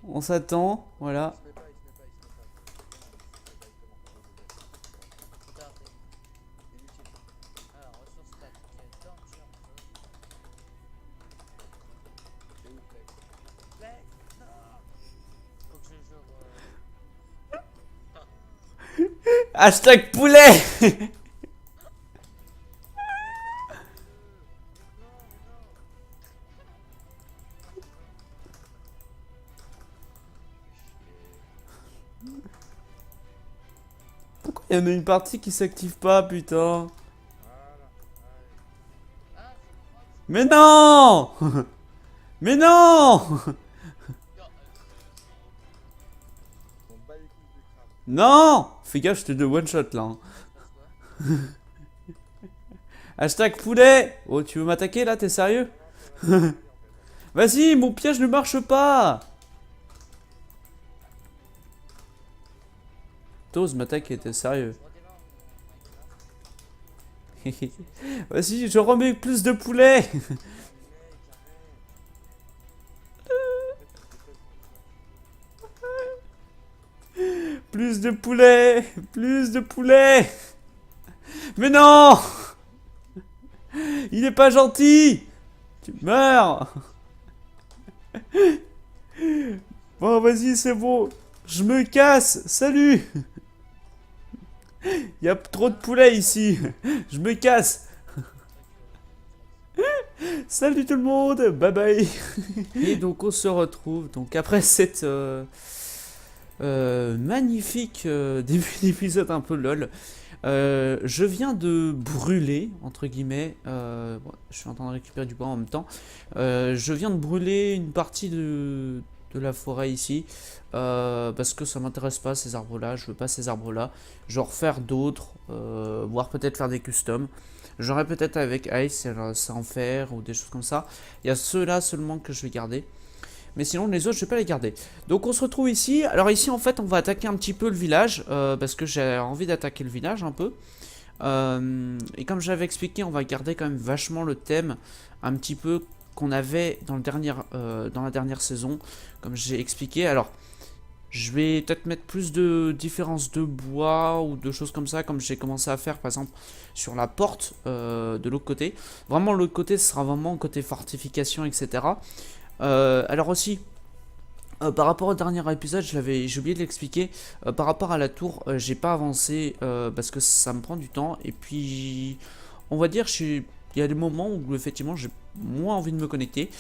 On s'attend, voilà. Faut t'arrêter. Inutile. Alors, ressources stat. Ok, torture. C'est où Flex? Flex. Non. Faut que je joue. Hashtag poulet. Mais ça fait deux. Mais non, mais non. Pourquoi il y en a une partie qui s'active pas, putain? Voilà. Allez. Ah, je crois que c'est Mais bon. non. Mais non. Non, On bat les couilles du crabe. Non. Fais gaffe, je te de one shot là, hein. il se passe quoi? Hashtag poulet. Oh, tu veux m'attaquer là? T'es sérieux? Non, non, faut rester poli en fait. Vas-y, mon piège ne marche pas. T'oses m'attaquer, t'es sérieux? Je redémarre mon Minecraft. Vas-y, je remets plus de poulet. Mais mec, arrête. En fait, tu me détestes quand je meurs. Plus de poulet. Plus de poulet. Mais non. Il est pas gentil. Tu meurs. Bon, vas-y, c'est bon. Je me casse. Salut. Il y a trop de poulet ici. Je me casse. Salut tout le monde. Bye bye. Et donc on se retrouve donc après cette magnifique début d'épisode un peu lol. Je viens de brûler, entre guillemets, bon, je suis en train de récupérer du bois en même temps, je viens de brûler une partie de la forêt ici, parce que ça m'intéresse pas ces arbres là, je veux pas ces arbres là, je vais en refaire d'autres, voire peut-être faire des customs, j'aurai peut-être avec Ice, ça en faire ou des choses comme ça, il y a ceux-là seulement que je vais garder. Mais sinon les autres je vais pas les garder. Donc on se retrouve ici. Alors ici en fait on va attaquer un petit peu le village. Parce que j'ai envie d'attaquer le village un peu. Et comme j'avais expliqué on va garder quand même vachement le thème. Un petit peu qu'on avait dans, dans la dernière saison. Comme j'ai expliqué. Alors je vais peut-être mettre plus de différences de bois ou de choses comme ça. Comme j'ai commencé à faire par exemple sur la porte de l'autre côté. Vraiment l'autre côté ce sera vraiment côté fortification etc. Alors aussi, par rapport au dernier épisode, j'ai oublié de l'expliquer. Par rapport à la tour, j'ai pas avancé parce que ça me prend du temps. Et puis, on va dire, il y a des moments où effectivement j'ai moins envie de me connecter.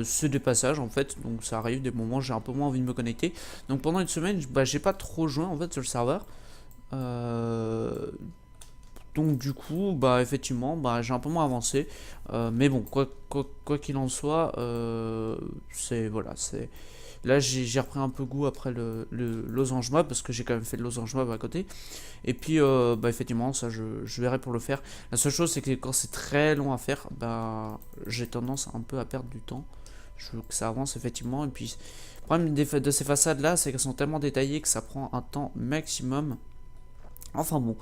C'est des passages en fait, donc ça arrive des moments où j'ai un peu moins envie de me connecter. Donc pendant une semaine, bah, j'ai pas trop joué en fait sur le serveur. Donc du coup, bah effectivement, bah, j'ai un peu moins avancé. Mais bon, quoi qu'il en soit, c'est voilà, c'est là j'ai repris un peu goût après le losange mob parce que j'ai quand même fait le losange mob à côté. Et puis bah effectivement, ça je verrai pour le faire. La seule chose c'est que quand c'est très long à faire, bah j'ai tendance un peu à perdre du temps. Je veux que ça avance effectivement. Et puis le problème de ces façades là, c'est qu'elles sont tellement détaillées que ça prend un temps maximum. Enfin bon,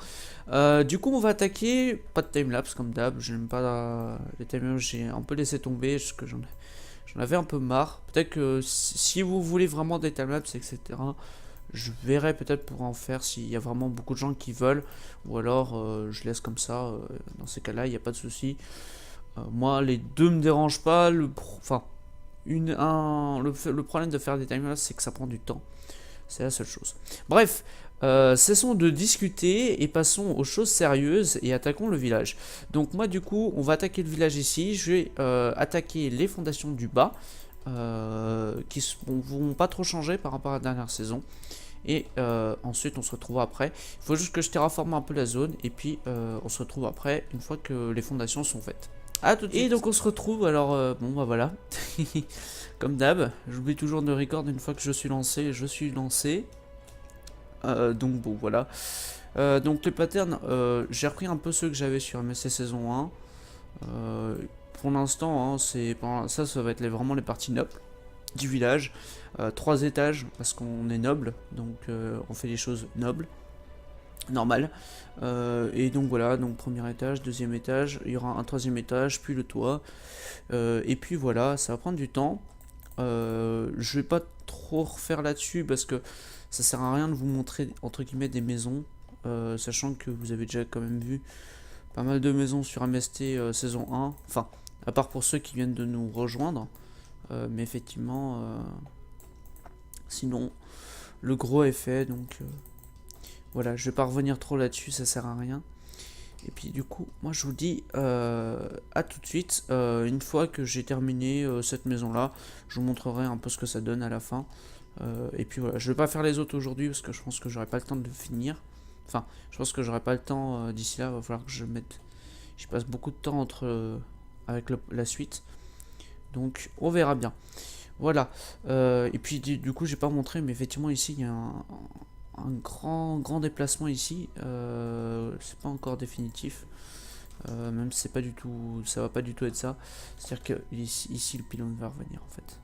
du coup on va attaquer, pas de timelapse comme d'hab, j'aime pas les timelapse, j'ai un peu laissé tomber, parce que j'en avais un peu marre. Peut-être que si vous voulez vraiment des timelapse, etc., je verrai peut-être pour en faire s'il y a vraiment beaucoup de gens qui veulent, ou alors je laisse comme ça, dans ces cas-là, il n'y a pas de souci. Moi les deux me dérangent pas, enfin, le problème de faire des timelapse c'est que ça prend du temps. C'est la seule chose. Bref, cessons de discuter et passons aux choses sérieuses et attaquons le village. Donc moi du coup, on va attaquer le village ici. Je vais attaquer les fondations du bas, qui ne vont pas trop changer par rapport à la dernière saison. Et ensuite on se retrouve après. Il faut juste que je terraforme un peu la zone. Et puis on se retrouve après, une fois que les fondations sont faites. À tout de suite. Et donc on se retrouve, alors bon bah voilà. Comme d'hab, j'oublie toujours de record une fois que je suis lancé, donc bon voilà. Donc les patterns, j'ai repris un peu ceux que j'avais sur MSC saison 1. Pour l'instant, hein, ça va être vraiment les parties nobles du village. 3 étages parce qu'on est noble, donc on fait des choses nobles, normales. Et donc voilà, donc premier étage, deuxième étage, il y aura un troisième étage, puis le toit. Et puis voilà, ça va prendre du temps. Je vais pas trop refaire là-dessus parce que ça sert à rien de vous montrer entre guillemets des maisons, sachant que vous avez déjà quand même vu pas mal de maisons sur MST saison 1, enfin à part pour ceux qui viennent de nous rejoindre, mais effectivement sinon le gros est fait, donc voilà, je vais pas revenir trop là-dessus, ça sert à rien. Et puis du coup, moi je vous dis à tout de suite, une fois que j'ai terminé cette maison là, je vous montrerai un peu ce que ça donne à la fin. Et puis voilà, je vais pas faire les autres aujourd'hui parce que je pense que j'aurai pas le temps de finir. Enfin, je pense que j'aurai pas le temps d'ici là, il va falloir que je passe beaucoup de temps avec la suite. Donc on verra bien. Voilà. Et puis du coup, j'ai pas montré, mais effectivement ici il y a un grand déplacement ici. C'est pas encore définitif. Même si c'est pas du tout, ça va pas du tout être ça. C'est-à-dire que ici le pylône va revenir en fait,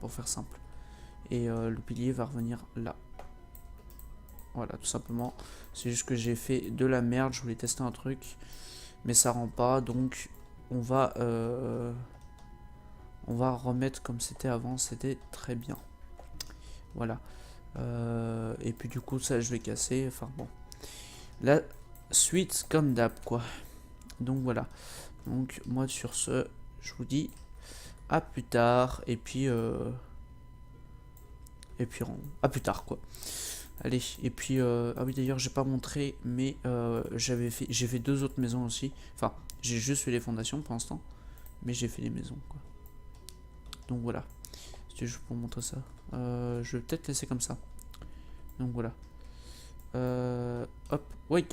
pour faire simple. Et le pilier va revenir là. Voilà, tout simplement. C'est juste que j'ai fait de la merde. Je voulais tester un truc, mais ça rend pas. Donc on va remettre comme c'était avant. C'était très bien. Voilà. Et puis du coup ça je vais casser. Enfin bon. La suite comme d'hab quoi. Donc voilà. Donc moi sur ce, je vous dis à plus tard. Et puis à plus tard quoi. Allez, et puis ah oui d'ailleurs j'ai pas montré, mais j'ai fait deux autres maisons aussi. Enfin, j'ai juste fait les fondations pour l'instant, mais j'ai fait les maisons quoi. Donc voilà, c'était juste pour montrer ça. Je vais peut-être laisser comme ça. Donc voilà. Hop, wait.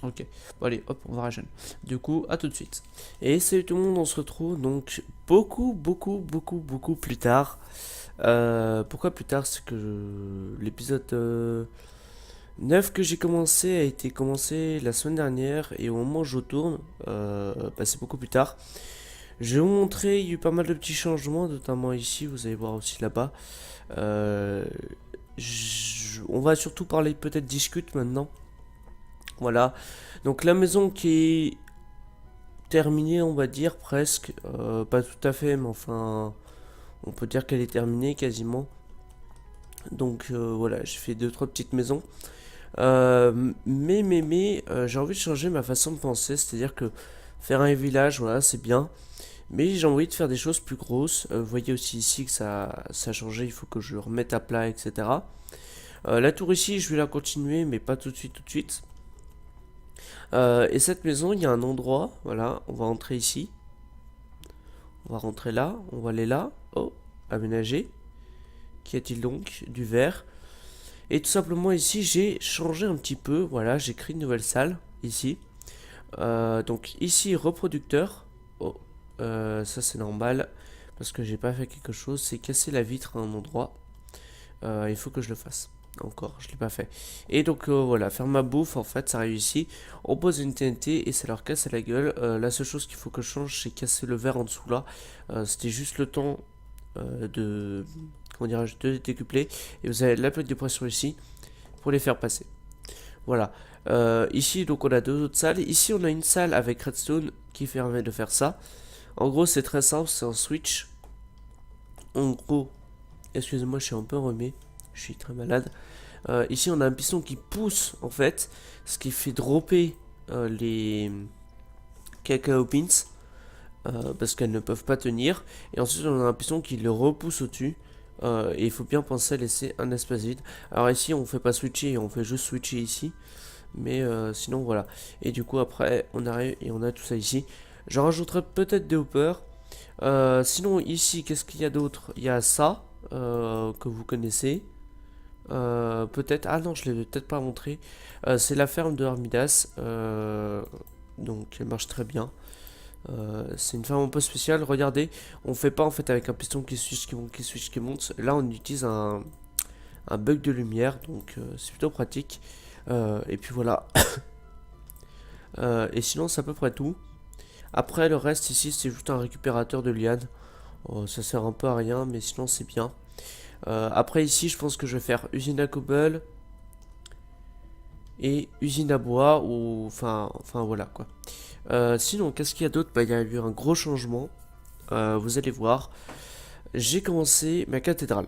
Ok, bon allez, hop, on va rajeunir. Du coup, à tout de suite. Et salut tout le monde, on se retrouve donc beaucoup plus tard. Pourquoi plus tard? C'est que l'épisode 9 que j'ai commencé a été commencé la semaine dernière et au moment où je tourne, c'est beaucoup plus tard. Je vais vous montrer, il y a eu pas mal de petits changements, notamment ici, vous allez voir aussi là-bas. On va surtout parler peut-être discute maintenant. Voilà, donc la maison qui est terminée, on va dire presque, pas tout à fait, mais enfin, on peut dire qu'elle est terminée quasiment. Donc voilà, j'ai fait 2-3 petites maisons. Mais j'ai envie de changer ma façon de penser, c'est-à-dire que faire un village, voilà, c'est bien. Mais j'ai envie de faire des choses plus grosses. Vous voyez aussi ici que ça a changé, il faut que je le remette à plat, etc. La tour ici, je vais la continuer, mais pas tout de suite. Et cette maison, il y a un endroit, voilà, on va entrer ici. On va rentrer là, on va aller là. Oh, aménager. Qu'y a-t-il donc? Du verre. Et tout simplement ici, j'ai changé un petit peu. Voilà, j'ai créé une nouvelle salle, ici. Donc ici, reproducteur. Oh, ça c'est normal. Parce que j'ai pas fait quelque chose, c'est casser la vitre à un endroit. Il faut que je le fasse. Encore, je l'ai pas fait. Et donc voilà, faire ma bouffe, en fait, ça arrive ici. On pose une TNT et ça leur casse la gueule. La seule chose qu'il faut que je change, c'est casser le verre en dessous là. C'était juste le temps de, comment dirais-je, de décupler. Et vous avez la plaque de pression ici pour les faire passer. Voilà. Ici, donc on a deux autres salles. Ici, on a une salle avec redstone qui permet de faire ça. En gros, c'est très simple, c'est un switch. En gros, excusez-moi, je suis un peu enrhumé. Je suis très malade. Ici, on a un piston qui pousse, en fait, ce qui fait dropper les cacao pins, parce qu'elles ne peuvent pas tenir. Et ensuite, on a un piston qui le repousse au-dessus. Et il faut bien penser à laisser un espace vide. Alors ici, on fait pas switcher, on fait juste switcher ici. Mais sinon, voilà. Et du coup, après, on arrive et on a tout ça ici. J'en rajouterai peut-être des hoppers. Sinon, ici, qu'est-ce qu'il y a d'autre? Il y a ça, que vous connaissez. Peut-être, ah non, je l'ai peut-être pas montré. C'est la ferme de Armidas. Donc elle marche très bien. C'est une ferme un peu spéciale. Regardez, on fait pas en fait avec un piston qui switch, qui monte, qui switch, qui monte. Là, on utilise un bug de lumière, donc c'est plutôt pratique. Et puis voilà. Et sinon, c'est à peu près tout. Après, le reste ici, c'est juste un récupérateur de lianes. Ça sert un peu à rien, mais sinon, c'est bien. Après ici je pense que je vais faire usine à cobble et usine à bois ou enfin voilà quoi. Sinon qu'est-ce qu'il y a d'autre? Il y a eu un gros changement. Vous allez voir. J'ai commencé ma cathédrale.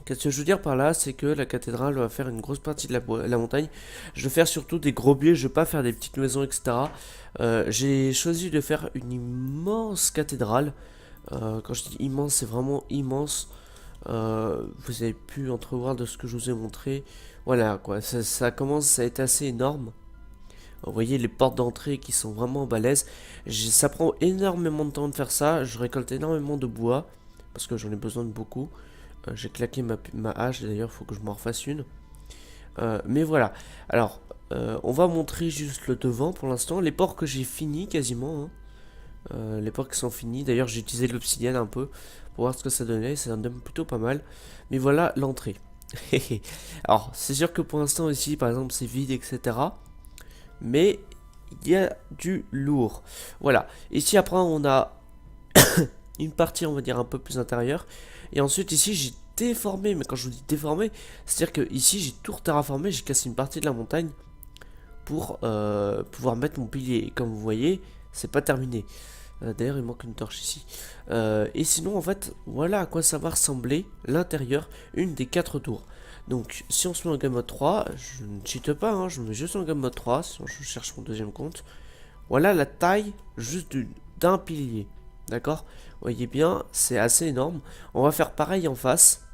Qu'est-ce que je veux dire par là, c'est que la cathédrale va faire une grosse partie de la montagne. Je vais faire surtout des gros biais, je vais pas faire des petites maisons, etc. J'ai choisi de faire une immense cathédrale. Quand je dis immense, c'est vraiment immense. Vous avez pu entrevoir de ce que je vous ai montré. Voilà quoi, ça commence à être assez énorme. Vous voyez les portes d'entrée qui sont vraiment balèzes. Ça prend énormément de temps de faire ça. Je récolte énormément de bois parce que j'en ai besoin de beaucoup. J'ai claqué ma hache, d'ailleurs il faut que je m'en refasse une. Mais voilà, alors on va montrer juste le devant pour l'instant. Les ports que j'ai fini quasiment, hein. Les ports qui sont finis, d'ailleurs j'ai utilisé de l'obsidienne un peu pour voir ce que ça donnait, ça donne plutôt pas mal. Mais voilà l'entrée. Alors c'est sûr que pour l'instant ici par exemple c'est vide, etc. Mais il y a du lourd. Voilà, ici après on a une partie on va dire un peu plus intérieure. Et ensuite ici j'ai déformé, mais quand je vous dis déformé, c'est-à-dire que ici j'ai tout terraformé, j'ai cassé une partie de la montagne pour pouvoir mettre mon pilier. Et comme vous voyez, c'est pas terminé. D'ailleurs il manque une torche ici. Et sinon en fait, voilà à quoi ça va ressembler l'intérieur, une des 4 tours. Donc si on se met en game mode 3, je ne cheate pas, hein, je me mets juste en game mode 3, sinon je cherche mon deuxième compte. Voilà la taille juste d'un pilier. D'accord? Vous voyez bien, c'est assez énorme. On va faire pareil en face.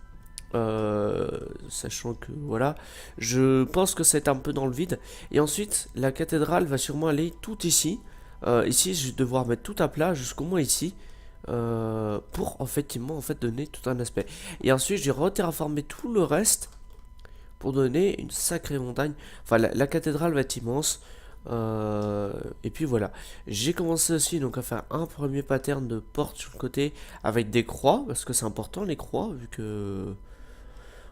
Sachant que voilà, je pense que c'est un peu dans le vide. Et ensuite, la cathédrale va sûrement aller tout ici. Ici, je vais devoir mettre tout à plat jusqu'au moins ici. Pour effectivement en fait donner tout un aspect. Et ensuite, j'ai reterraformé tout le reste pour donner une sacrée montagne. Enfin, la cathédrale va être immense. Et puis voilà, j'ai commencé aussi donc à faire un premier pattern de porte sur le côté avec des croix parce que c'est important les croix vu que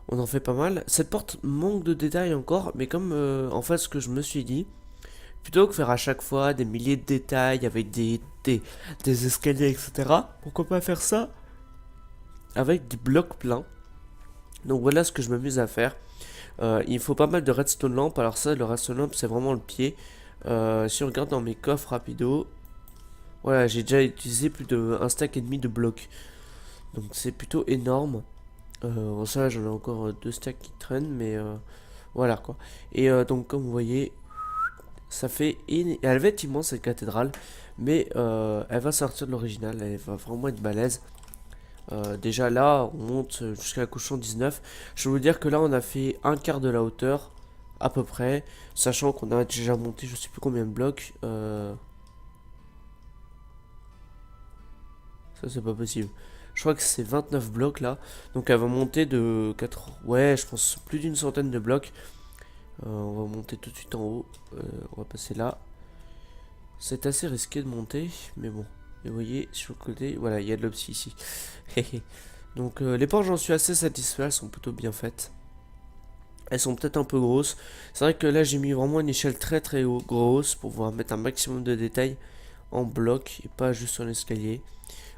on en fait pas mal. Cette porte manque de détails encore, mais comme en fait ce que je me suis dit, plutôt que faire à chaque fois des milliers de détails avec des escaliers, etc. Pourquoi pas faire ça avec des blocs pleins. Donc voilà ce que je m'amuse à faire. Il faut pas mal de redstone lamp. Alors ça, le redstone lamp, c'est vraiment le pied. Si on regarde dans mes coffres rapido, voilà, j'ai déjà utilisé plus de 1 stack et demi de blocs. Donc c'est plutôt énorme. Ça, j'en ai encore 2 stacks qui traînent, mais voilà quoi. Et donc comme vous voyez, ça fait... Elle va être immense cette cathédrale, mais elle va sortir de l'original, elle va vraiment être balèze. Déjà là, on monte jusqu'à la couche 119. Je vais vous dire que là, on a fait un quart de la hauteur, à peu près. Sachant qu'on a déjà monté, je sais plus combien de blocs. Ça, c'est pas possible. Je crois que c'est 29 blocs là. Donc elle va monter de 4... Ouais, je pense plus d'une centaine de blocs. On va monter tout de suite en haut. On va passer là. C'est assez risqué de monter, mais bon. Et vous voyez, sur le côté, voilà, il y a de l'obsi ici. Donc les portes, j'en suis assez satisfait, elles sont plutôt bien faites. Elles sont peut-être un peu grosses. C'est vrai que là, j'ai mis vraiment une échelle très grosse pour pouvoir mettre un maximum de détails en bloc et pas juste sur l'escalier.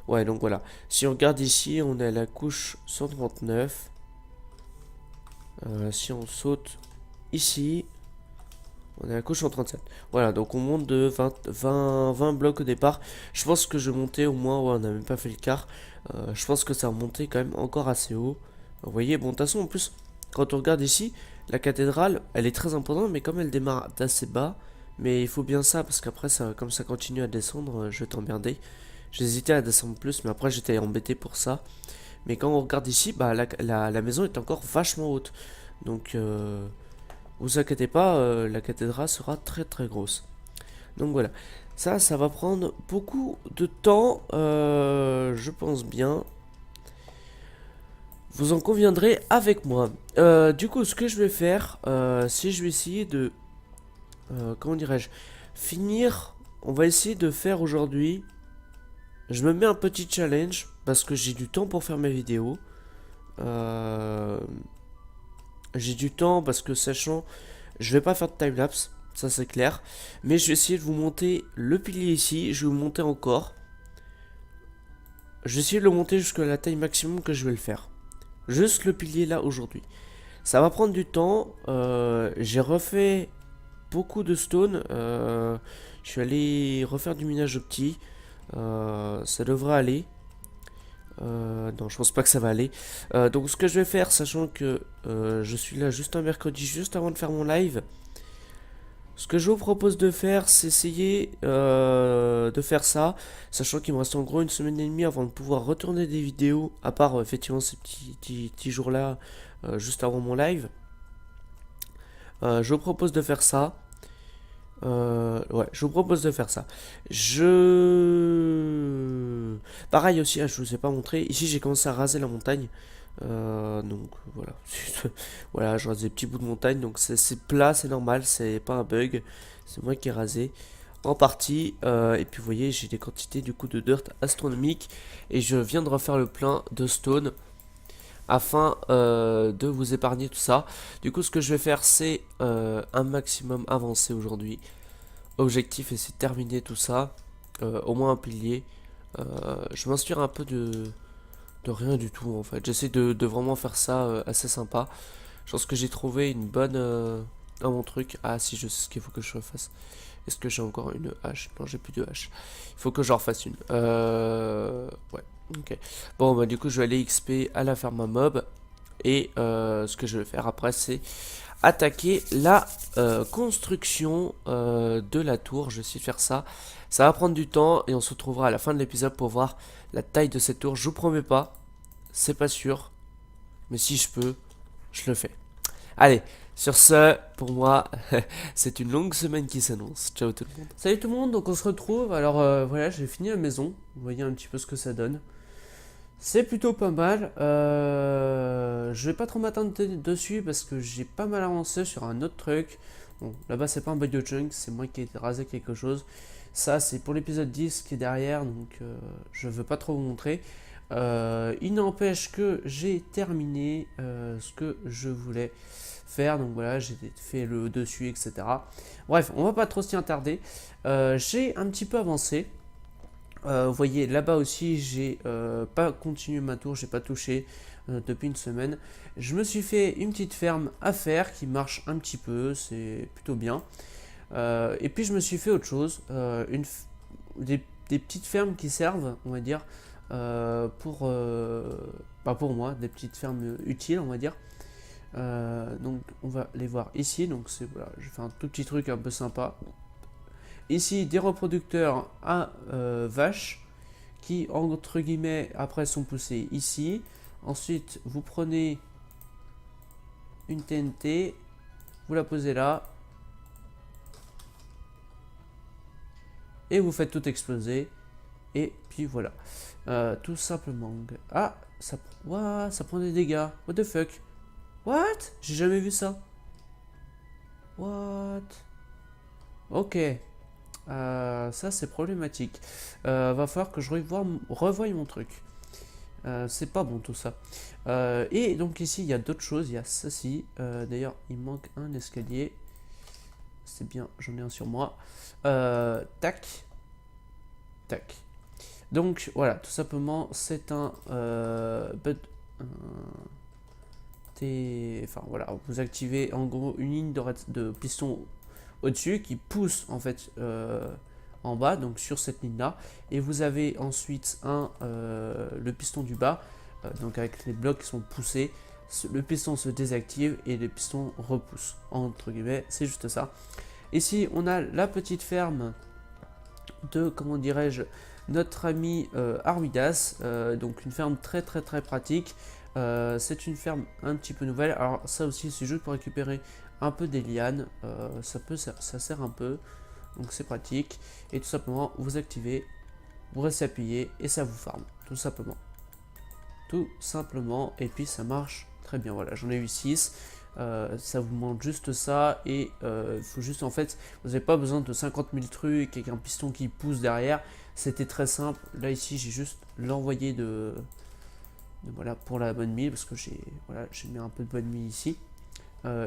Ouais, donc voilà. Si on regarde ici, on est à la couche 139. Si on saute ici, on est à la couche 137. Voilà, donc on monte de 20 blocs au départ. Je pense que je montais au moins, ouais, on n'a même pas fait le quart. Je pense que ça a monté quand même encore assez haut. Vous voyez, bon, de toute façon, en plus, quand on regarde ici, la cathédrale, elle est très importante, mais comme elle démarre d'assez bas, mais il faut bien ça, parce qu'après, ça, comme ça continue à descendre, je vais t'emmerder. J'hésitais à descendre plus, mais après, j'étais embêté pour ça. Mais quand on regarde ici, bah, la maison est encore vachement haute. Donc, vous inquiétez pas, la cathédrale sera très très grosse. Donc voilà, ça va prendre beaucoup de temps, je pense bien. Vous en conviendrez avec moi. Du coup, ce que je vais faire, c'est je vais essayer de... comment dirais-je, finir... On va essayer de faire aujourd'hui... Je me mets un petit challenge, parce que j'ai du temps pour faire mes vidéos. J'ai du temps, parce que sachant... Je vais pas faire de timelapse, ça c'est clair. Mais je vais essayer de vous monter le pilier ici, je vais vous monter encore. Je vais essayer de le monter jusqu'à la taille maximum que je vais le faire. Juste le pilier là aujourd'hui. Ça va prendre du temps. J'ai refait beaucoup de stone. Je suis allé refaire du minage de petits. Ça devrait aller. Non, je pense pas que ça va aller. Donc ce que je vais faire, sachant que je suis là juste un mercredi, juste avant de faire mon live, ce que je vous propose de faire, c'est essayer de faire ça, sachant qu'il me reste en gros une semaine et demie avant de pouvoir retourner des vidéos, à part effectivement ces petits jours-là, juste avant mon live. Je vous propose de faire ça. Ouais, je vous propose de faire ça. Pareil aussi, je vous ai pas montré. Ici, j'ai commencé à raser la montagne. Donc voilà. Voilà, je rase des petits bouts de montagne. Donc c'est plat, c'est normal, c'est pas un bug. C'est moi qui ai rasé en partie. Et puis vous voyez, j'ai des quantités du coup de dirt astronomiques. Et je viens de refaire le plein de stone afin de vous épargner tout ça. Du coup, ce que je vais faire, c'est un maximum avancer aujourd'hui. Objectif, c'est de terminer tout ça. Au moins un pilier. Je m'inspire un peu de rien du tout en fait. J'essaie de vraiment faire ça assez sympa. Je pense que j'ai trouvé une bonne un bon truc. Ah si, je sais ce qu'il faut que je refasse. Est-ce que j'ai encore une hache? Non, j'ai plus de hache. Il faut que j'en refasse une. Ouais, ok. Bon, bah du coup, je vais aller XP à la ferme à mob. Et ce que je vais faire après, c'est attaquer la construction de la tour. Je vais essayer de faire ça. Ça va prendre du temps et on se retrouvera à la fin de l'épisode pour voir la taille de cette tour. Je vous promets pas, c'est pas sûr, mais si je peux, je le fais. Allez, sur ce, pour moi, c'est une longue semaine qui s'annonce. Ciao tout le monde. Salut tout le monde, donc on se retrouve. Alors voilà, j'ai fini la maison. Vous voyez un petit peu ce que ça donne. C'est plutôt pas mal. Je vais pas trop m'attendre dessus parce que j'ai pas mal avancé sur un autre truc. Bon, là-bas c'est pas un bug de junk, c'est moi qui ai rasé quelque chose. Ça c'est pour l'épisode 10 qui est derrière, donc je veux pas trop vous montrer. Il n'empêche que j'ai terminé ce que je voulais faire, donc voilà, j'ai fait le dessus, etc. Bref, on va pas trop s'y attarder. J'ai un petit peu avancé. Vous voyez là-bas aussi, j'ai pas continué ma tour, j'ai pas touché depuis une semaine. Je me suis fait une petite ferme à faire qui marche un petit peu, c'est plutôt bien. Et puis je me suis fait autre chose, des petites fermes qui servent, on va dire, pas pour moi, des petites fermes utiles, on va dire. Donc on va les voir ici. Donc c'est voilà, je fais un tout petit truc un peu sympa. Ici des reproducteurs à vaches qui entre guillemets après sont poussés ici. Ensuite vous prenez une TNT, vous la posez là et vous faites tout exploser. Et puis voilà, tout simplement. Ah, ça prend des dégâts. What the fuck? What? J'ai jamais vu ça. What? Ok. Ça c'est problématique. Va falloir que je revoie mon truc. C'est pas bon tout ça. Et donc ici il y a d'autres choses. Il y a ceci. D'ailleurs il manque un escalier. C'est bien, j'en ai un sur moi. Tac. Tac. Donc voilà, tout simplement c'est un enfin voilà, vous activez en gros une ligne de piston au-dessus qui pousse en fait en bas, donc sur cette ligne là, et vous avez ensuite le piston du bas, donc avec les blocs qui sont poussés, le piston se désactive et le piston repousse, entre guillemets, c'est juste ça. Ici on a la petite ferme de, comment dirais-je, notre ami Armidas, donc une ferme très pratique. C'est une ferme un petit peu nouvelle, alors ça aussi c'est juste pour récupérer un peu des lianes, ça sert un peu, donc c'est pratique. Et tout simplement vous activez, vous restez appuyé et ça vous farme, tout simplement, et puis ça marche très bien. Voilà, j'en ai eu 6. Ça vous demande juste ça, et il faut juste, en fait vous n'avez pas besoin de 50 000 trucs avec un piston qui pousse derrière, c'était très simple. Là ici j'ai juste l'envoyé voilà, pour la bonne mie, parce que j'ai mis un peu de bonne mie ici.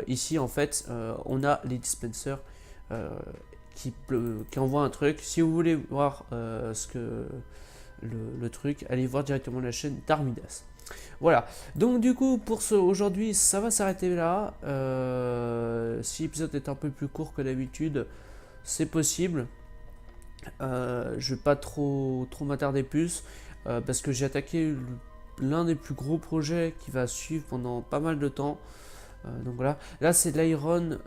Ici en fait on a les dispensers qui envoient un truc. Si vous voulez voir ce que le truc, allez voir directement la chaîne d'Armidas. Voilà, donc du coup pour aujourd'hui ça va s'arrêter là. Si l'épisode est un peu plus court que d'habitude, c'est possible. Je vais pas trop m'attarder plus. parce que j'ai attaqué l'un des plus gros projets qui va suivre pendant pas mal de temps. Donc voilà, là c'est l'Iron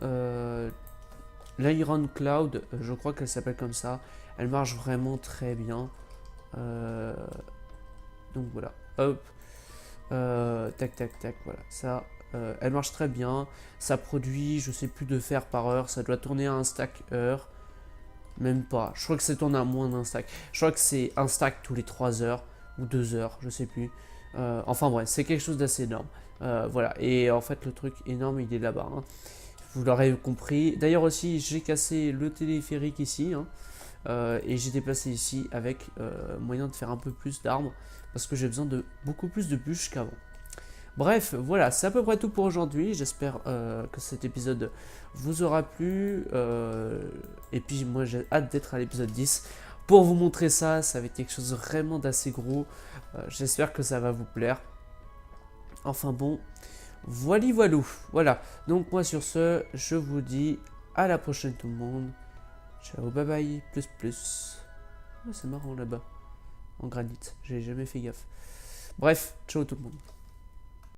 Cloud, je crois qu'elle s'appelle comme ça. Elle marche vraiment très bien. Euh, donc voilà, hop, tac tac tac, voilà, ça, elle marche très bien. Ça produit, je sais plus de fer par heure, ça doit tourner à un stack heure. Même pas, je crois que c'est tourné à moins d'un stack. Je crois que c'est un stack tous les 3 heures ou 2 heures, je sais plus. Enfin bref, c'est quelque chose d'assez énorme. Voilà, et en fait le truc énorme il est là-bas, hein. Vous l'aurez compris. D'ailleurs aussi j'ai cassé le téléphérique ici, hein. Et j'ai déplacé ici avec moyen de faire un peu plus d'armes parce que j'ai besoin de beaucoup plus de bûches qu'avant. Bref, voilà, c'est à peu près tout pour aujourd'hui. J'espère que cet épisode vous aura plu. Et puis moi j'ai hâte d'être à l'épisode 10 pour vous montrer ça. Ça va être quelque chose vraiment d'assez gros. J'espère que ça va vous plaire. Enfin bon, voili voilou. Voilà, donc moi sur ce, je vous dis à la prochaine tout le monde. Ciao, bye bye, plus plus. Oh, c'est marrant là-bas, en granit, j'ai jamais fait gaffe. Bref, ciao tout le monde.